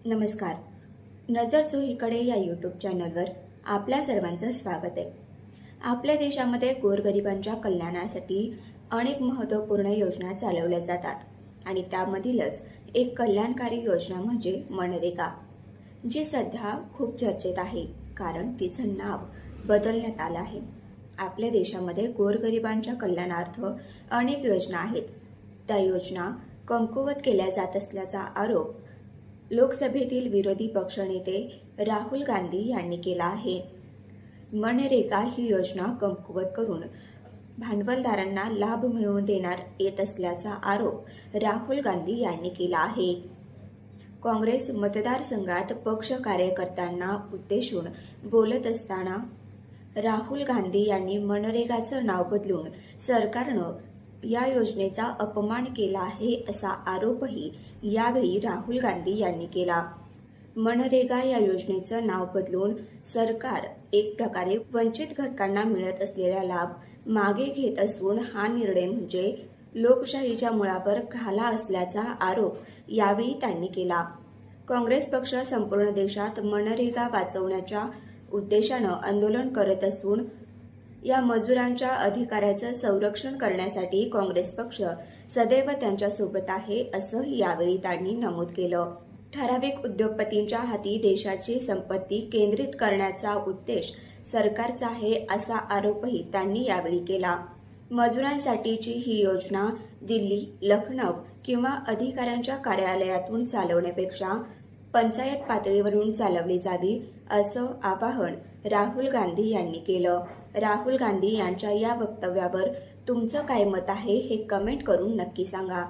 नमस्कार. नजर चोहीकडे या यूट्यूब चॅनलवर आपल्या सर्वांचं स्वागत आहे. आपल्या देशामध्ये गोरगरिबांच्या कल्याणासाठी अनेक महत्त्वपूर्ण योजना चालवल्या जातात आणि त्यामधीलच एक कल्याणकारी योजना म्हणजे मनरेगा, जी सध्या खूप चर्चेत आहे कारण तिचं नाव बदलण्यात आलं आहे. आपल्या देशामध्ये गोरगरिबांच्या कल्याणार्थ अनेक योजना आहेत. त्या योजना कमकुवत केल्या जात असल्याचा आरोप लोकसभेतील विरोधी पक्षनेते राहुल गांधी यांनी केला आहे. मनरेगा ही योजना कमकुवत करून भांडवलदारांना लाभ मिळवून देणार येत असल्याचा आरोप राहुल गांधी यांनी केला आहे. काँग्रेस मतदारसंघात पक्ष कार्यकर्त्यांना उद्देशून बोलत असताना राहुल गांधी यांनी मनरेगाचं नाव बदलून सरकारनं या योजनेचा अपमान केला आहे असा आरोपही यावेळी राहुल गांधी यांनी केला. मनरेगा या योजनेचं नाव बदलून सरकार एक प्रकारे वंचित घटकांना मिळत असलेला लाभ मागे घेत असून हा निर्णय म्हणजे लोकशाहीच्या मुळावर घाला असल्याचा आरोप यावेळी त्यांनी केला. काँग्रेस पक्ष संपूर्ण देशात मनरेगा वाचवण्याच्या उद्देशानं आंदोलन करत असून या मजुरांच्या अधिकाराचं संरक्षण करण्यासाठी काँग्रेस पक्ष सदैव त्यांच्यासोबत आहे असंही यावेळी त्यांनी नमूद केलं. ठराविक उद्योगपतींच्या हाती देशाची संपत्ती केंद्रित करण्याचा उद्देश सरकारचा आहे असा आरोपही त्यांनी यावेळी केला. मजुरांसाठीची ही योजना दिल्ली, लखनौ किंवा अधिकाऱ्यांच्या कार्यालयातून चालवण्यापेक्षा पंचायत पातळीवरून चालवली जावी असं आवाहन राहुल गांधी यांनी केलं. राहुल गांधी यांच्या या वक्तव्यावर तुमचं काय मत आहे हे कमेंट करून नक्की सांगा.